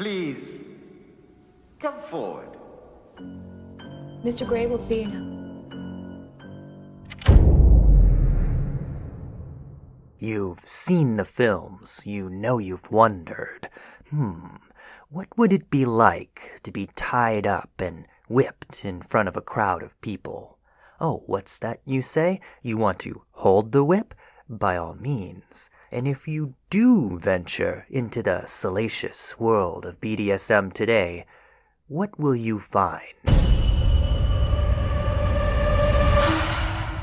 Please, come forward. Mr. Gray will see you now. You've seen the films, you know you've wondered. What would it be like to be tied up and whipped in front of a crowd of people? Oh, what's that you say? You want to hold the whip? By all means. And if you do venture into the salacious world of BDSM today, what will you find?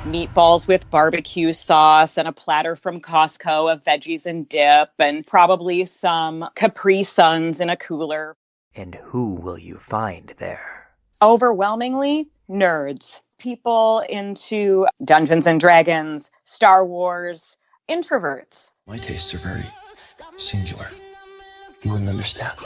Meatballs with barbecue sauce and a platter from Costco of veggies and dip and probably some Capri Suns in a cooler. And who will you find there? Overwhelmingly, nerds. People into Dungeons and Dragons, Star Wars, introverts. My tastes are very singular. You wouldn't understand.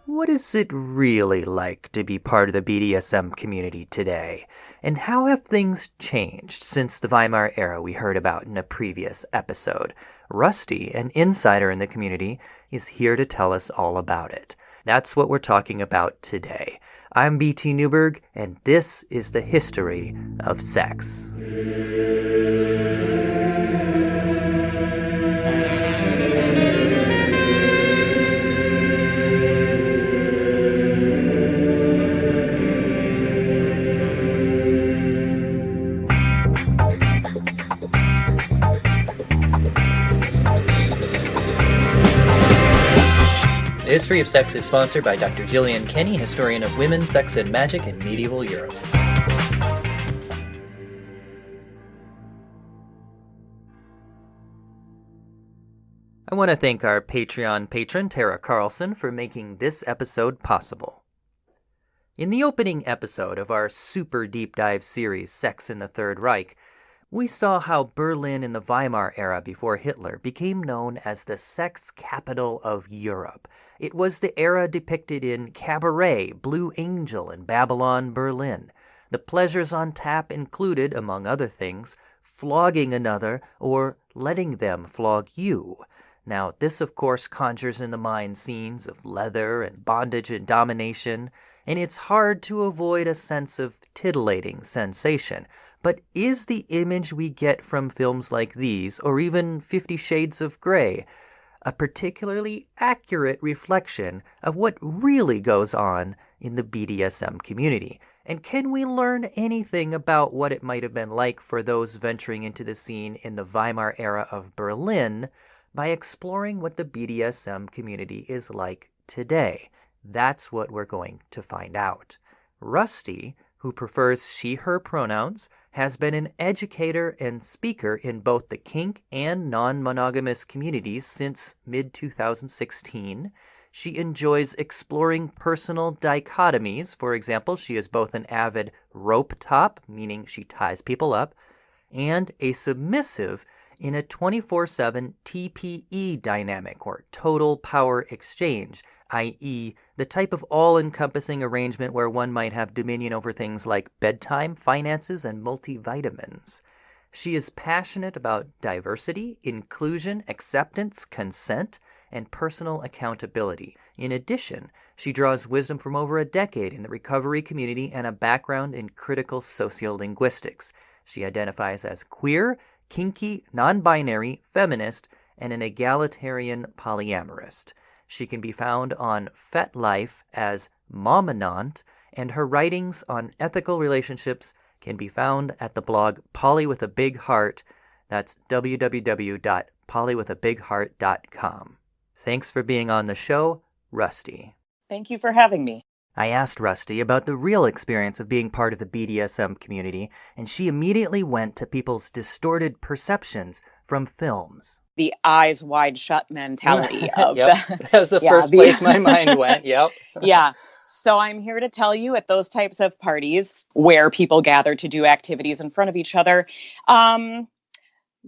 What is it really like to be part of the BDSM community today? And how have things changed since the Weimar era we heard about in a previous episode? Rusty, an insider in the community, is here to tell us all about it. That's what we're talking about today. I'm BT Newberg, and this is the history of sex. The History of Sex is sponsored by Dr. Gillian Kenny, historian of women, sex, and magic in medieval Europe. I want to thank our Patreon patron, Tara Carlson, for making this episode possible. In the opening episode of our super deep dive series, Sex in the Third Reich, we saw how Berlin in the Weimar era before Hitler became known as the sex capital of Europe. It was the era depicted in Cabaret, Blue Angel, and Babylon, Berlin. The pleasures on tap included, among other things, flogging another or letting them flog you. Now, this of course conjures in the mind scenes of leather and bondage and domination, and it's hard to avoid a sense of titillating sensation. But is the image we get from films like these, or even 50 Shades of Grey, a particularly accurate reflection of what really goes on in the BDSM community? And can we learn anything about what it might have been like for those venturing into the scene in the Weimar era of Berlin by exploring what the BDSM community is like today? That's what we're going to find out. Rusty, who prefers she/her pronouns, has been an educator and speaker in both the kink and non-monogamous communities since mid-2016. She enjoys exploring personal dichotomies. For example, she is both an avid rope top, meaning she ties people up, and a submissive in a 24/7 TPE dynamic, or total power exchange, i.e., the type of all-encompassing arrangement where one might have dominion over things like bedtime, finances, and multivitamins. She is passionate about diversity, inclusion, acceptance, consent, and personal accountability. In addition, she draws wisdom from over a decade in the recovery community and a background in critical sociolinguistics. She identifies as queer, kinky, non-binary, feminist, and an egalitarian polyamorist. She can be found on FetLife as Mominant, and her writings on ethical relationships can be found at the blog Polly with a Big Heart. That's www.pollywithabigheart.com. Thanks for being on the show, Rusty. Thank you for having me. I asked Rusty about the real experience of being part of the BDSM community, and she immediately went to people's distorted perceptions from films. The eyes wide shut mentality of that was the first place my mind went. Yep. Yeah. So I'm here to tell you, at those types of parties where people gather to do activities in front of each other,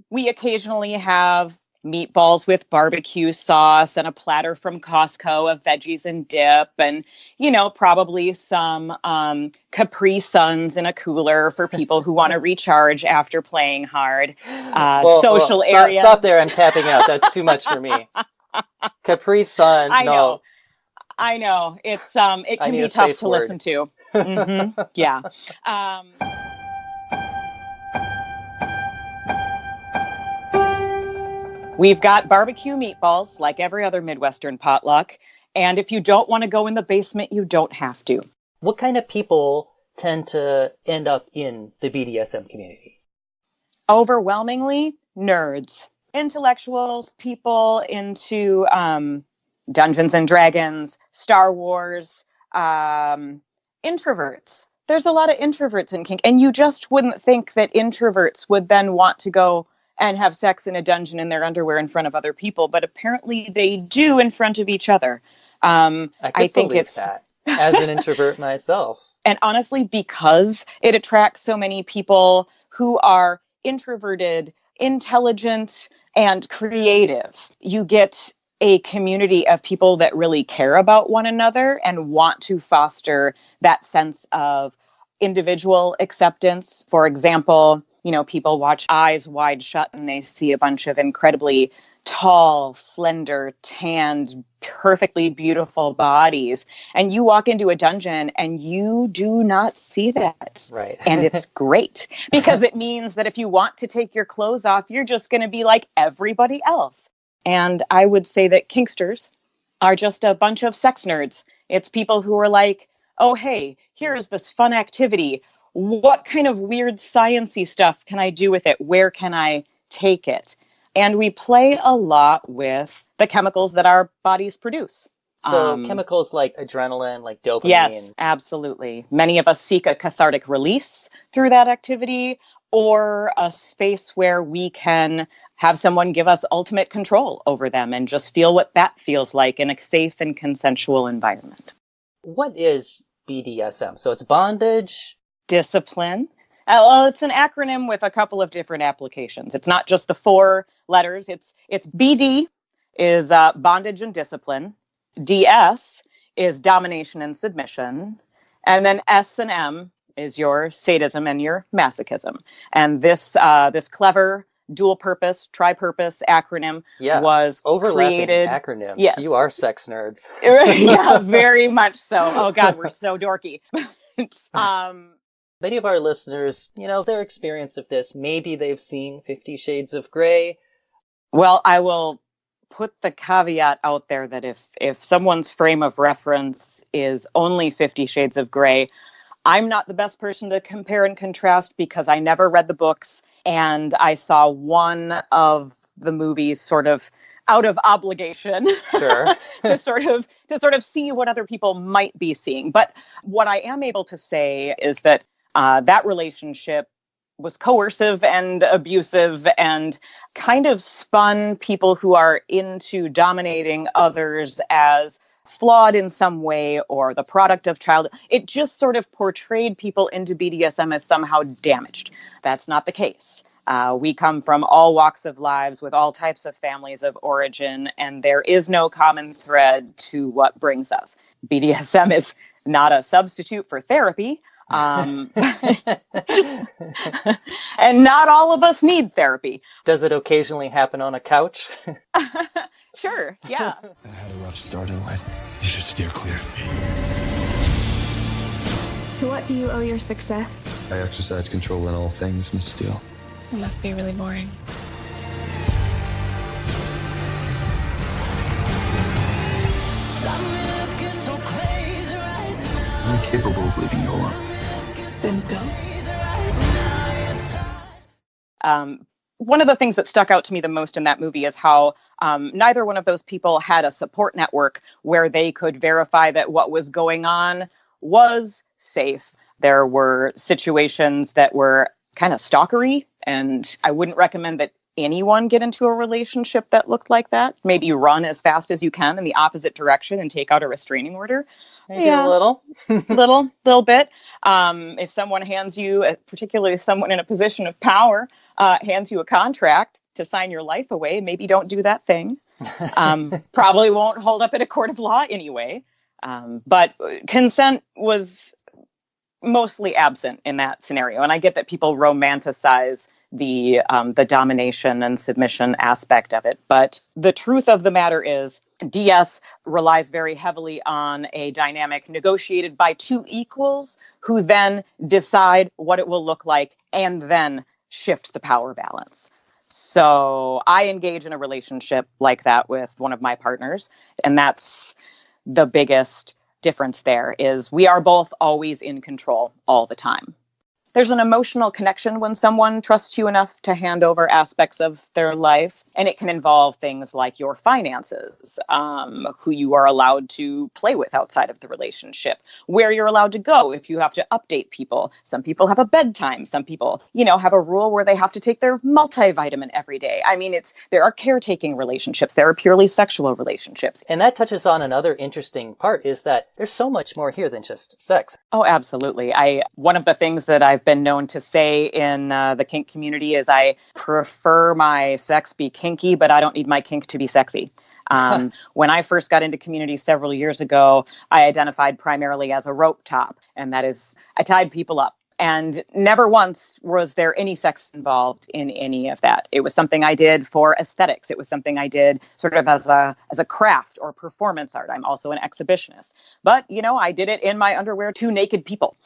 we occasionally have meatballs with barbecue sauce and a platter from Costco of veggies and dip, and, probably some Capri Suns in a cooler for people who want to recharge after playing hard. Social area. Stop there. I'm tapping out. That's too much for me. Capri Sun. I know. It's it can be tough to listen to. Mm-hmm. Yeah. We've got barbecue meatballs like every other Midwestern potluck. And if you don't want to go in the basement, you don't have to. What kind of people tend to end up in the BDSM community? Overwhelmingly, nerds, intellectuals, people into Dungeons and Dragons, Star Wars, introverts. There's a lot of introverts in kink. And you just wouldn't think that introverts would then want to go and have sex in a dungeon in their underwear in front of other people. But apparently they do in front of each other. I think it's that as an introvert myself. And honestly, because it attracts so many people who are introverted, intelligent, and creative, you get a community of people that really care about one another and want to foster that sense of individual acceptance. For example, people watch Eyes Wide Shut and they see a bunch of incredibly tall, slender, tanned, perfectly beautiful bodies. And you walk into a dungeon and you do not see that. Right. And it's great because it means that if you want to take your clothes off, you're just going to be like everybody else. And I would say that kinksters are just a bunch of sex nerds. It's people who are like, oh, hey, here's this fun activity. What kind of weird sciencey stuff can I do with it? Where can I take it? And we play a lot with the chemicals that our bodies produce. So chemicals like adrenaline, like dopamine. Yes, absolutely. Many of us seek a cathartic release through that activity, or a space where we can have someone give us ultimate control over them and just feel what that feels like in a safe and consensual environment. What is BDSM? So it's bondage? Discipline. Well, it's an acronym with a couple of different applications. It's not just the 4 letters. It's BD is bondage and discipline. DS is domination and submission. And then S and M is your sadism and your masochism. And this clever dual-purpose, tri-purpose acronym was overlapping created. Acronyms. Yes. You are sex nerds. Yeah, very much so. Oh, God, we're so dorky. Many of our listeners, their experience of this, maybe they've seen 50 Shades of Grey. Well, I will put the caveat out there that if someone's frame of reference is only 50 Shades of Grey, I'm not the best person to compare and contrast because I never read the books and I saw one of the movies sort of out of obligation. Sure. to sort of see what other people might be seeing. But what I am able to say is that that relationship was coercive and abusive and kind of spun people who are into dominating others as flawed in some way or the product of child. It just sort of portrayed people into BDSM as somehow damaged. That's not the case. We come from all walks of lives with all types of families of origin, and there is no common thread to what brings us. BDSM is not a substitute for therapy. And not all of us need therapy. Does it occasionally happen on a couch? Sure, yeah. I had a rough start in life. You should steer clear of me. To what do you owe your success? I exercise control in all things, Miss Steele. It must be really boring. I'm capable of leaving you alone. Then don't. One of the things that stuck out to me the most in that movie is how neither one of those people had a support network where they could verify that what was going on was safe. There were situations that were kind of stalkery, and I wouldn't recommend that anyone get into a relationship that looked like that. Maybe run as fast as you can in the opposite direction and take out a restraining order. Maybe a little. little bit. If someone hands you, particularly someone in a position of power, hands you a contract to sign your life away, maybe don't do that thing. Probably won't hold up in a court of law anyway. But consent was mostly absent in that scenario. And I get that people romanticize the domination and submission aspect of it. But the truth of the matter is DS relies very heavily on a dynamic negotiated by two equals who then decide what it will look like and then shift the power balance. So I engage in a relationship like that with one of my partners, and that's the biggest difference there is we are both always in control all the time. There's an emotional connection when someone trusts you enough to hand over aspects of their life. And it can involve things like your finances, who you are allowed to play with outside of the relationship, where you're allowed to go if you have to update people. Some people have a bedtime. Some people, have a rule where they have to take their multivitamin every day. I mean, there are caretaking relationships. There are purely sexual relationships. And that touches on another interesting part is that there's so much more here than just sex. Oh, absolutely. One of the things that I've been known to say in the kink community is I prefer my sex be kinky, but I don't need my kink to be sexy. When I first got into community several years ago, I identified primarily as a rope top, and that is I tied people up. And never once was there any sex involved in any of that. It was something I did for aesthetics. It was something I did sort of as a craft or performance art. I'm also an exhibitionist. But, I did it in my underwear to naked people.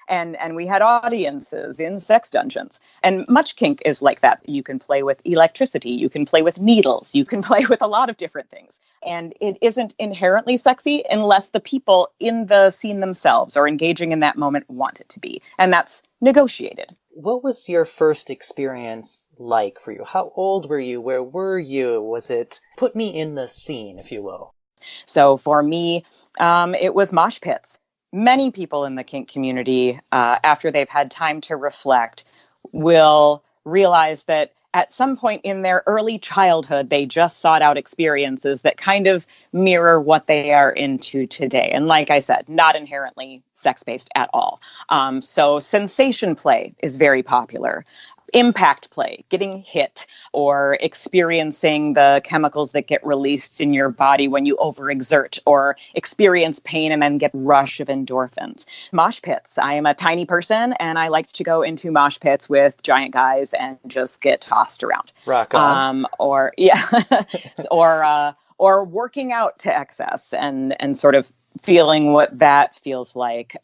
And we had audiences in sex dungeons. And much kink is like that. You can play with electricity. You can play with needles. You can play with a lot of different things. And it isn't inherently sexy unless the people in the scene themselves or engaging in that moment want it to be. And that's negotiated. What was your first experience like for you? How old were you? Where were you? Was it put me in the scene, if you will? So for me, it was mosh pits. Many people in the kink community, after they've had time to reflect, will realize that at some point in their early childhood, they just sought out experiences that kind of mirror what they are into today. And like I said, not inherently sex-based at all. So sensation play is very popular. Impact play, getting hit, or experiencing the chemicals that get released in your body when you overexert, or experience pain and then get a rush of endorphins. Mosh pits. I am a tiny person, and I like to go into mosh pits with giant guys and just get tossed around. Rock on. Or working out to excess and sort of feeling what that feels like.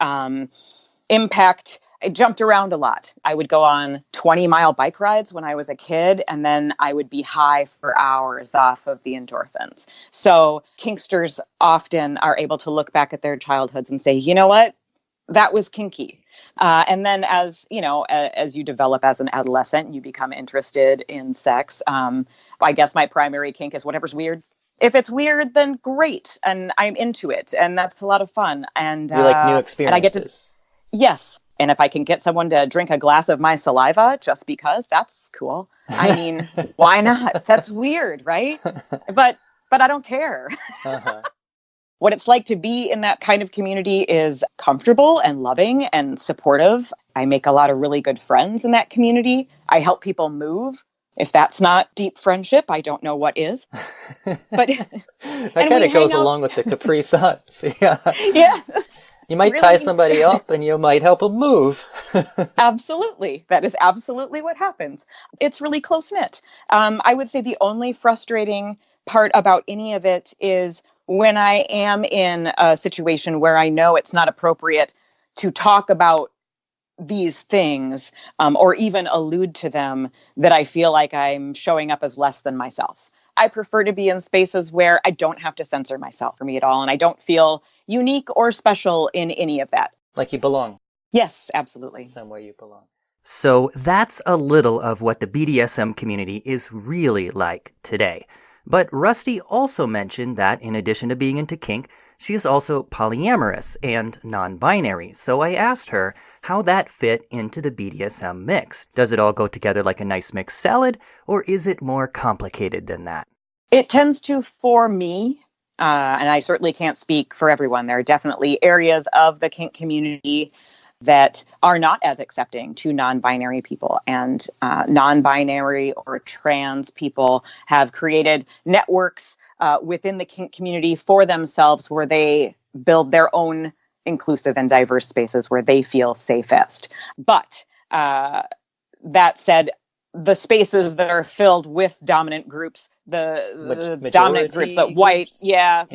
Impact. I jumped around a lot. I would go on 20-mile bike rides when I was a kid, and then I would be high for hours off of the endorphins. So kinksters often are able to look back at their childhoods and say, you know what? That was kinky. And then as you develop as an adolescent, you become interested in sex. I guess my primary kink is whatever's weird. If it's weird, then great. And I'm into it. And that's a lot of fun. And you like new experiences. And I get to, yes. And if I can get someone to drink a glass of my saliva just because, that's cool. I mean, why not? That's weird, right? But I don't care. Uh-huh. What it's like to be in that kind of community is comfortable and loving and supportive. I make a lot of really good friends in that community. I help people move. If that's not deep friendship, I don't know what is. But that kind of goes along with the Capri Suns. Yeah. Yes. You might really tie somebody up and you might help them move. Absolutely. That is absolutely what happens. It's really close-knit. I would say the only frustrating part about any of it is when I am in a situation where I know it's not appropriate to talk about these things or even allude to them, that I feel like I'm showing up as less than myself. I prefer to be in spaces where I don't have to censor myself for me at all, and I don't feel unique or special in any of that. Like you belong. Yes, absolutely. Somewhere you belong. So that's a little of what the BDSM community is really like today. But Rusty also mentioned that in addition to being into kink, she is also polyamorous and non-binary. So I asked her how that fit into the BDSM mix. Does it all go together like a nice mixed salad, or is it more complicated than that? It tends to, for me, and I certainly can't speak for everyone. There are definitely areas of the kink community that are not as accepting to non-binary people, and non-binary or trans people have created networks within the kink community for themselves where they build their own inclusive and diverse spaces where they feel safest. But that said, the spaces that are filled with dominant groups, the dominant groups, that white,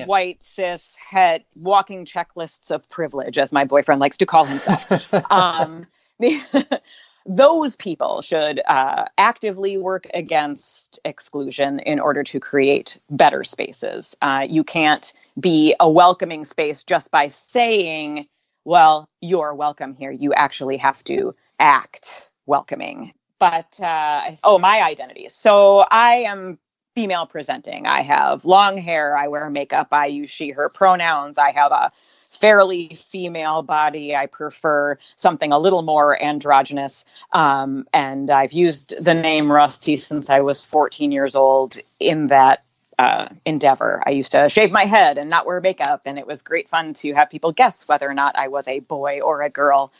white, cis, het, walking checklists of privilege, as my boyfriend likes to call himself. Those people should actively work against exclusion in order to create better spaces. You can't be a welcoming space just by saying, well, you're welcome here. You actually have to act welcoming. But, my identity. So I am female presenting. I have long hair. I wear makeup. I use she, her pronouns. I have a fairly female body. I prefer something a little more androgynous. And I've used the name Rusty since I was 14 years old in that endeavor. I used to shave my head and not wear makeup, and it was great fun to have people guess whether or not I was a boy or a girl.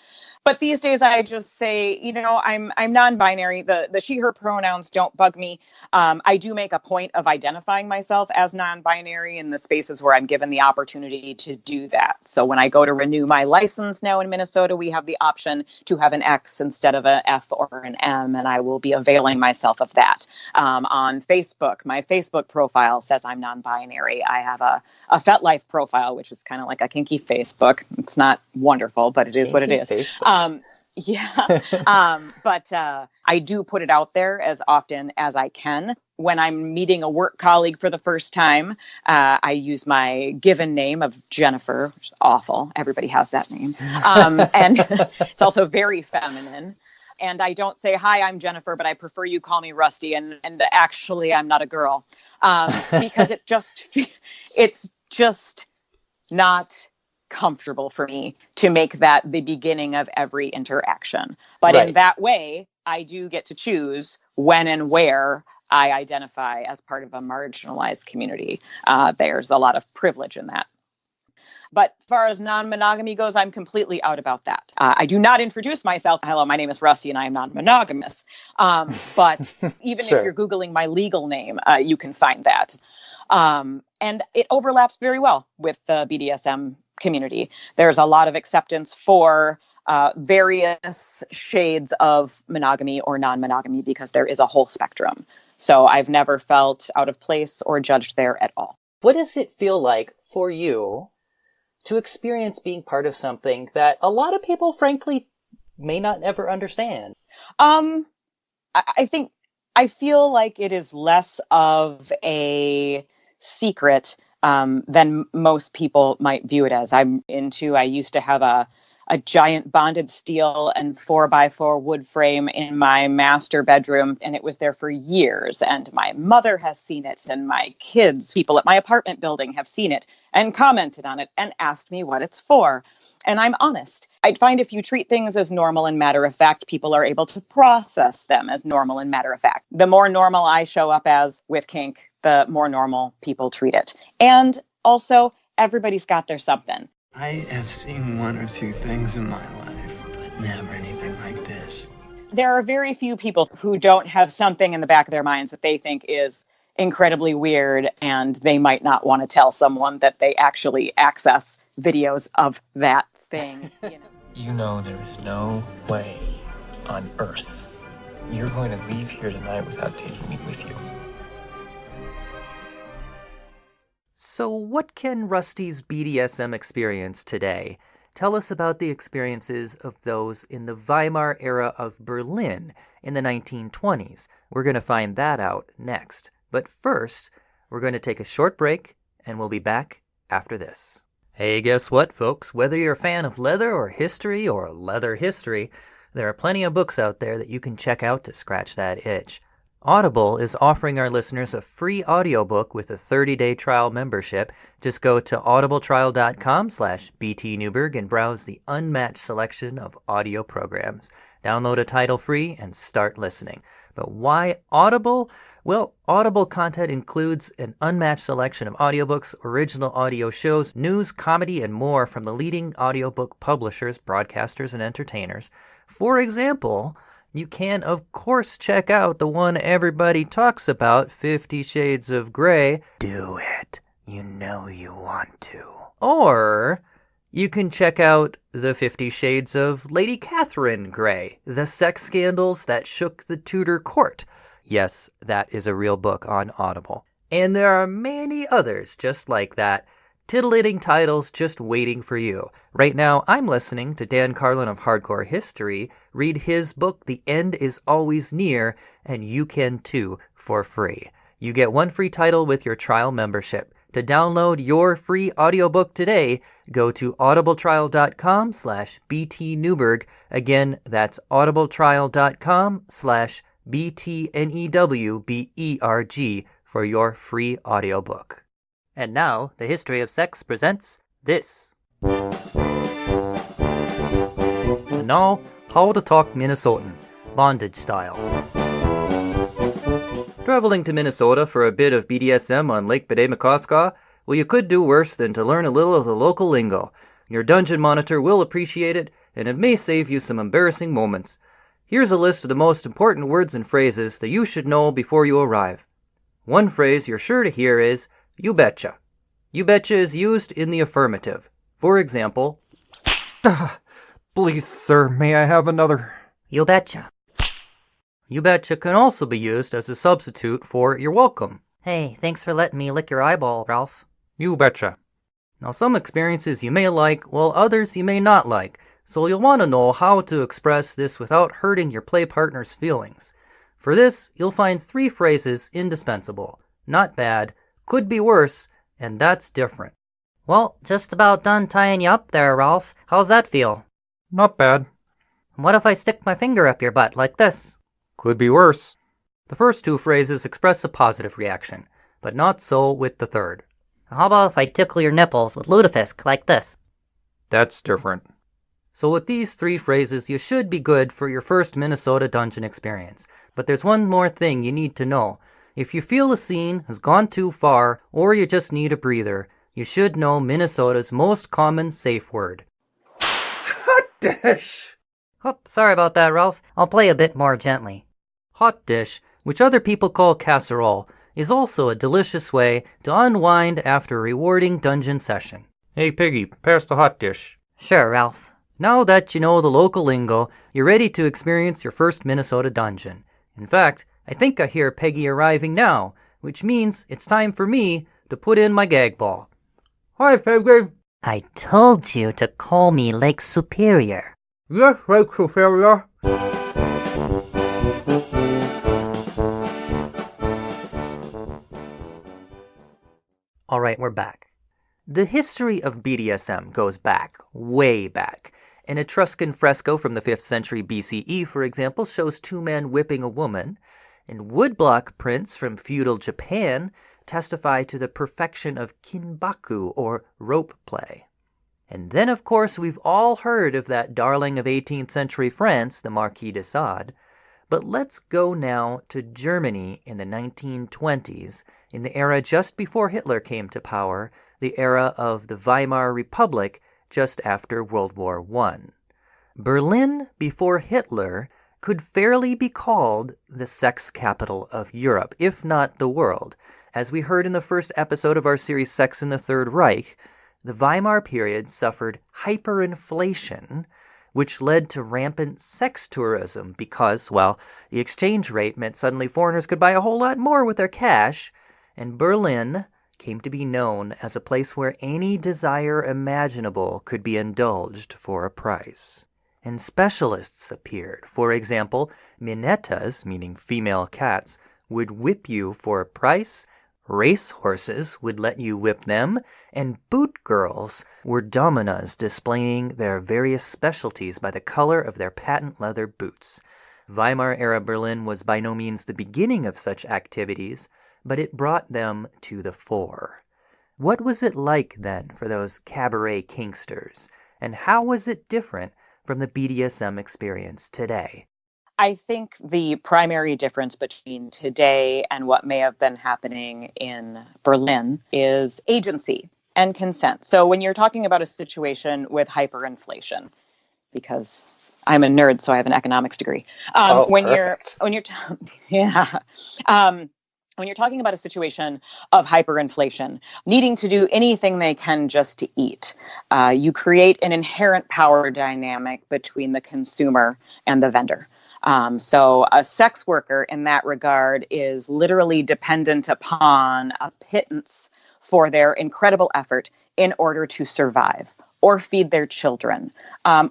But these days I just say, I'm non-binary. The she, her pronouns don't bug me. I do make a point of identifying myself as non-binary in the spaces where I'm given the opportunity to do that. So when I go to renew my license now in Minnesota, we have the option to have an X instead of an F or an M, and I will be availing myself of that. On Facebook, my Facebook profile says I'm non-binary. I have a FetLife profile, which is kind of like a kinky Facebook. It's not wonderful, but it is what it is. But I do put it out there as often as I can. When I'm meeting a work colleague for the first time, I use my given name of Jennifer, which is awful. Everybody has that name. And it's also very feminine. And I don't say, hi, I'm Jennifer, but I prefer you call me Rusty. And actually, I'm not a girl. Because it's just not comfortable for me to make that the beginning of every interaction. But in that way, I do get to choose when and where I identify as part of a marginalized community. There's a lot of privilege in that. But as far as non-monogamy goes, I'm completely out about that. I do not introduce myself. Hello, my name is Rusty and I am non-monogamous. But even if you're Googling my legal name, you can find that. And it overlaps very well with the BDSM community. There's a lot of acceptance for various shades of monogamy or non-monogamy because there is a whole spectrum. So I've never felt out of place or judged there at all. What does it feel like for you to experience being part of something that a lot of people, frankly, may not ever understand? I feel like it is less of a secret than most people might view it as. I used to have a giant bonded steel and 4x4 wood frame in my master bedroom, and it was there for years. And my mother has seen it, and my kids, people at my apartment building, have seen it and commented on it and asked me what it's for. And I'm honest. I find if you treat things as normal and matter of fact, people are able to process them as normal and matter of fact. The more normal I show up as with kink, the more normal people treat it. And also, everybody's got their something. I have seen one or two things in my life, but never anything like this. There are very few people who don't have something in the back of their minds that they think is incredibly weird, and they might not want to tell someone that they actually access videos of that thing. You know there is no way on earth you're going to leave here tonight without taking me with you. So what can Rusty's BDSM experience today tell us about the experiences of those in the Weimar era of Berlin in the 1920s? We're going to find that out next. But first, we're going to take a short break, and we'll be back after this. Hey, guess what, folks? Whether you're a fan of leather or history or leather history, there are plenty of books out there that you can check out to scratch that itch. Audible is offering our listeners a free audiobook with a 30-day trial membership. Just go to audibletrial.com/BTNewberg and browse the unmatched selection of audio programs. Download a title free and start listening. But why Audible? Well, Audible content includes an unmatched selection of audiobooks, original audio shows, news, comedy, and more from the leading audiobook publishers, broadcasters, and entertainers. For example, you can, of course, check out the one everybody talks about, 50 Shades of Grey. Do it. You know you want to. Or you can check out the 50 Shades of Lady Catherine Grey, the sex scandals that shook the Tudor court. Yes, that is a real book on Audible. And there are many others just like that, titillating titles just waiting for you. Right now, I'm listening to Dan Carlin of Hardcore History read his book, The End Is Always Near, and you can too, for free. You get one free title with your trial membership. To download your free audiobook today, go to audibletrial.com/BTNewberg. Again, that's audibletrial.com/BTNEWBERG for your free audiobook. And now, The History of Sex presents this. And now, How to Talk Minnesotan, bondage style. Traveling to Minnesota for a bit of BDSM on Lake Bedemikoska? Well, you could do worse than to learn a little of the local lingo. Your dungeon monitor will appreciate it, and it may save you some embarrassing moments. Here's a list of the most important words and phrases that you should know before you arrive. One phrase you're sure to hear is, you betcha. You betcha is used in the affirmative. For example, Please, sir, may I have another? You betcha. You betcha can also be used as a substitute for you're welcome. Hey, thanks for letting me lick your eyeball, Ralph. You betcha. Now, some experiences you may like, while others you may not like, so you'll want to know how to express this without hurting your play partner's feelings. For this, you'll find 3 phrases indispensable. Not bad, could be worse, and that's different. Well, just about done tying you up there, Ralph. How's that feel? Not bad. What if I stick my finger up your butt like this? Could be worse. The first 2 phrases express a positive reaction, but not so with the third. How about if I tickle your nipples with lutefisk like this? That's different. So with these 3 phrases, you should be good for your first Minnesota dungeon experience. But there's one more thing you need to know. If you feel the scene has gone too far, or you just need a breather, you should know Minnesota's most common safe word. Hot dish! Oh, sorry about that, Ralph. I'll play a bit more gently. Hot dish, which other people call casserole, is also a delicious way to unwind after a rewarding dungeon session. Hey, Piggy, pass the hot dish. Sure, Ralph. Now that you know the local lingo, you're ready to experience your first Minnesota dungeon. In fact, I think I hear Peggy arriving now, which means it's time for me to put in my gag ball. Hi, Piggy. I told you to call me Lake Superior. Yes, Lake Superior. All right, we're back. The history of BDSM goes back, way back. An Etruscan fresco from the 5th century BCE, for example, shows 2 men whipping a woman, and woodblock prints from feudal Japan testify to the perfection of kinbaku, or rope play. And then, of course, we've all heard of that darling of 18th century France, the Marquis de Sade. But let's go now to Germany in the 1920s, in the era just before Hitler came to power, the era of the Weimar Republic just after World War I. Berlin, before Hitler, could fairly be called the sex capital of Europe, if not the world. As we heard in the first episode of our series Sex in the Third Reich, the Weimar period suffered hyperinflation, which led to rampant sex tourism because, well, the exchange rate meant suddenly foreigners could buy a whole lot more with their cash, and Berlin came to be known as a place where any desire imaginable could be indulged for a price. And specialists appeared. For example, minettas, meaning female cats, would whip you for a price, race horses would let you whip them, and boot girls were dominas displaying their various specialties by the color of their patent leather boots. Weimar-era Berlin was by no means the beginning of such activities, but it brought them to the fore. What was it like then for those cabaret kinksters, and how was it different from the BDSM experience today? I think the primary difference between today and what may have been happening in Berlin is agency and consent. So when you're talking about a situation with hyperinflation, because I'm a nerd, so I have an economics degree. Perfect. Yeah. Um, when you're talking about a situation of hyperinflation, needing to do anything they can just to eat, you create an inherent power dynamic between the consumer and the vendor. So a sex worker in that regard is literally dependent upon a pittance for their incredible effort in order to survive or feed their children,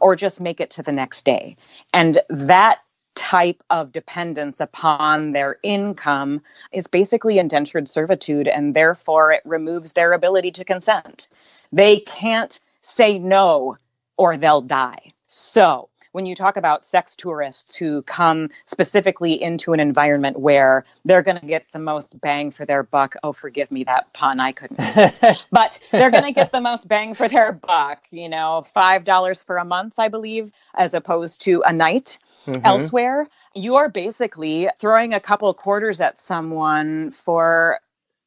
or just make it to the next day. And that type of dependence upon their income is basically indentured servitude, and therefore it removes their ability to consent. They can't say no or they'll die. So when you talk about sex tourists who come specifically into an environment where they're going to get the most bang for their buck, oh, forgive me, that pun, I couldn't resist. But they're going to get the most bang for their buck, $5 for a month, I believe, as opposed to a night elsewhere. You are basically throwing a couple quarters at someone for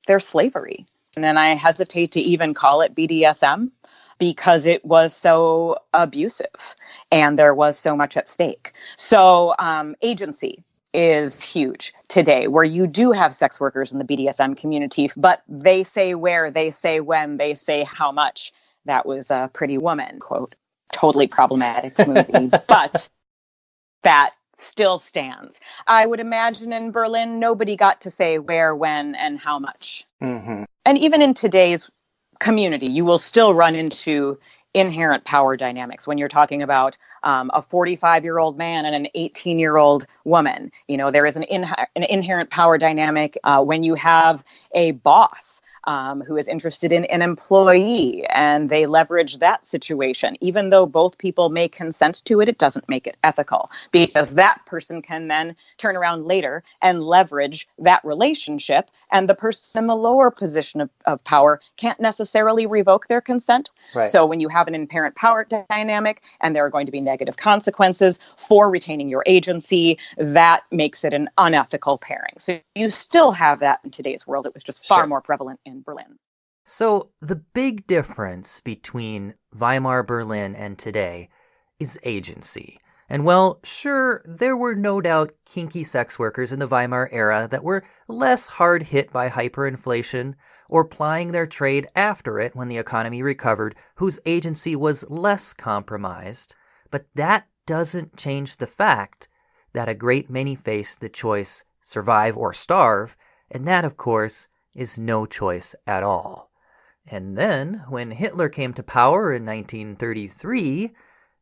their slavery. And then I hesitate to even call it BDSM because it was so abusive and there was so much at stake. So agency is huge today, where you do have sex workers in the BDSM community, but they say where, they say when, they say how much. That was a Pretty Woman quote. Totally problematic movie, but that still stands. I would imagine in Berlin, nobody got to say where, when, and how much. And even in today's community, you will still run into inherent power dynamics when you're talking about a 45-year-old man and an 18-year-old woman. There is an inherent power dynamic when you have a boss who is interested in an employee, and they leverage that situation. Even though both people may consent to it, it doesn't make it ethical, because that person can then turn around later and leverage that relationship, and the person in the lower position of power can't necessarily revoke their consent. Right. So when you have an inherent power dynamic and there are going to be negative consequences for retaining your agency, that makes it an unethical pairing. So you still have that in today's world. It was just far more prevalent in Berlin. So the big difference between Weimar Berlin and today is agency. And well, sure, there were no doubt kinky sex workers in the Weimar era that were less hard hit by hyperinflation or plying their trade after it when the economy recovered, whose agency was less compromised. But that doesn't change the fact that a great many faced the choice survive or starve, and that, of course, is no choice at all. And then, when Hitler came to power in 1933,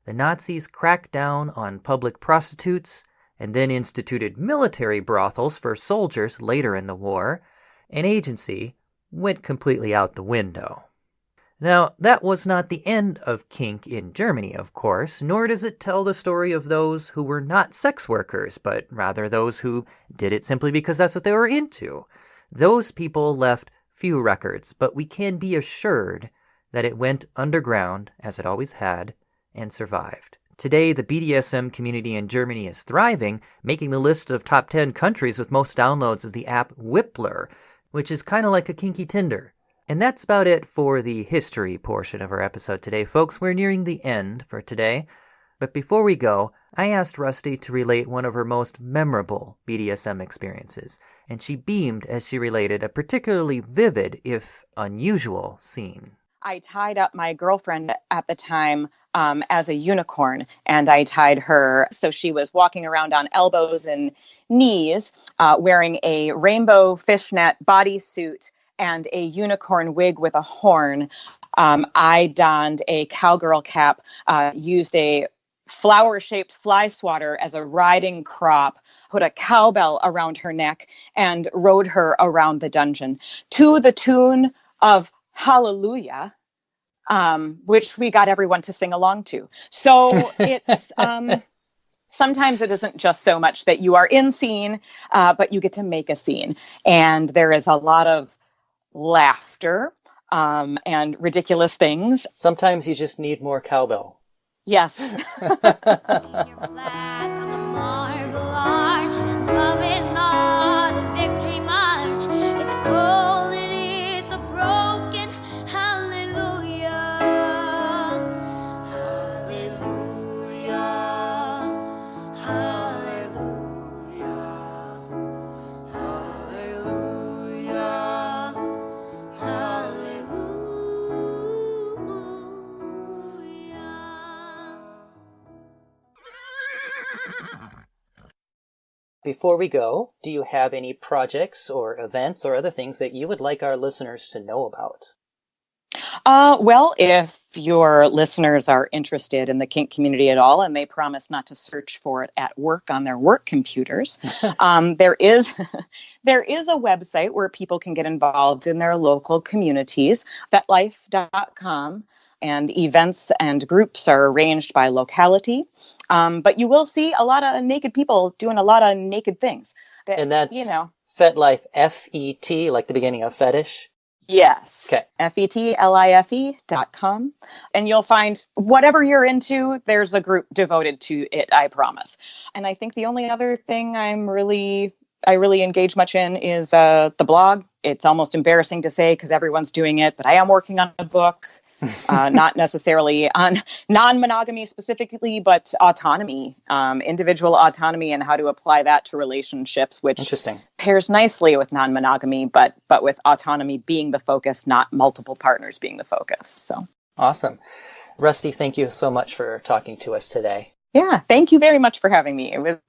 the Nazis cracked down on public prostitutes and then instituted military brothels for soldiers later in the war, and agency went completely out the window. Now, that was not the end of kink in Germany, of course, nor does it tell the story of those who were not sex workers, but rather those who did it simply because that's what they were into. Those people left few records, but we can be assured that it went underground, as it always had, and survived. Today, the BDSM community in Germany is thriving, making the list of top 10 countries with most downloads of the app Whippler, which is kind of like a kinky Tinder. And that's about it for the history portion of our episode today, folks. We're nearing the end for today. But before we go, I asked Rusty to relate one of her most memorable BDSM experiences, and she beamed as she related a particularly vivid, if unusual, scene. I tied up my girlfriend at the time as a unicorn, and I tied her so she was walking around on elbows and knees, wearing a rainbow fishnet bodysuit and a unicorn wig with a horn. I donned a cowgirl cap, used a flower-shaped fly swatter as a riding crop, put a cowbell around her neck, and rode her around the dungeon to the tune of Hallelujah, which we got everyone to sing along to. So it's sometimes it isn't just so much that you are in scene, but you get to make a scene. And there is a lot of laughter and ridiculous things. Sometimes you just need more cowbell. Yes. Your flag on the marble arch, and love is not a victory march. It's a cold and it's a broken hallelujah. Hallelujah. Hallelujah. Hallelujah. Before we go, do you have any projects or events or other things that you would like our listeners to know about? Well, if your listeners are interested in the kink community at all, and they promise not to search for it at work on their work computers, there is there is a website where people can get involved in their local communities, fetlife.com, and events and groups are arranged by locality. But you will see a lot of naked people doing a lot of naked things. And that's FetLife, F-E-T, like the beginning of fetish? Yes. Okay. FETLIFE.com. And you'll find whatever you're into, there's a group devoted to it, I promise. And I think the only other thing I really engage much in is the blog. It's almost embarrassing to say because everyone's doing it, but I am working on a book. Not necessarily on non-monogamy specifically, but autonomy, individual autonomy, and how to apply that to relationships, which Interesting. pairs nicely with non-monogamy, but with autonomy being the focus, not multiple partners being the focus. So awesome. Rusty, thank you so much for talking to us today. Yeah, thank you very much for having me. It was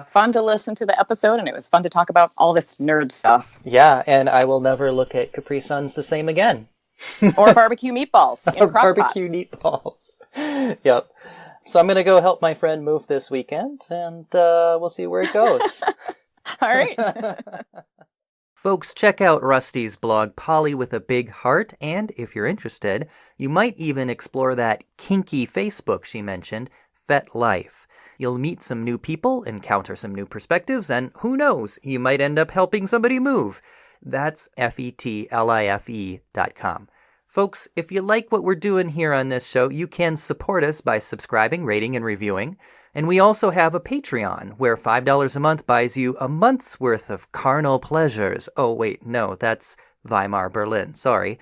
fun to listen to the episode, and it was fun to talk about all this nerd stuff. Yeah, and I will never look at Capri Suns the same again. Or barbecue meatballs in or crock barbecue meatballs. Yep. So I'm going to go help my friend move this weekend, and we'll see where it goes. All right. Folks, check out Rusty's blog, Polly with a Big Heart, and if you're interested, you might even explore that kinky Facebook she mentioned, Fet Life. You'll meet some new people, encounter some new perspectives, and who knows, you might end up helping somebody move. That's FETLIFE.com. Folks, if you like what we're doing here on this show, you can support us by subscribing, rating, and reviewing. And we also have a Patreon, where $5 a month buys you a month's worth of carnal pleasures. Oh, wait, no, that's Weimar Berlin, sorry.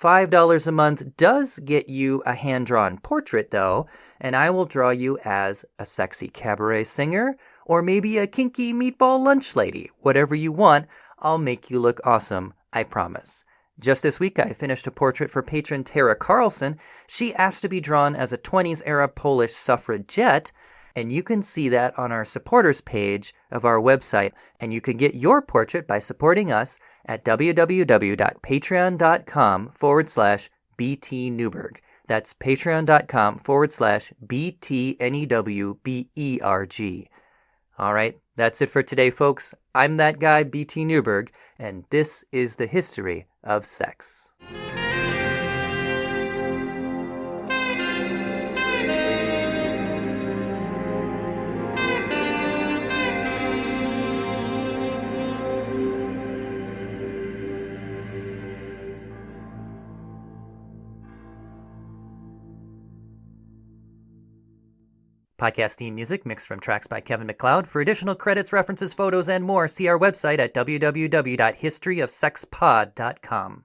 $5 a month does get you a hand-drawn portrait, though, and I will draw you as a sexy cabaret singer, or maybe a kinky meatball lunch lady. Whatever you want, I'll make you look awesome, I promise. Just this week, I finished a portrait for patron Tara Carlson. She asked to be drawn as a 20s-era Polish suffragette, and you can see that on our supporters page of our website, and you can get your portrait by supporting us at www.patreon.com/BT Newberg. That's patreon.com/BTNEWBERG. All right, that's it for today, folks. I'm that guy, BT Newberg, and this is the history of sex. Podcast theme music mixed from tracks by Kevin MacLeod. For additional credits, references, photos, and more, see our website at www.historyofsexpod.com.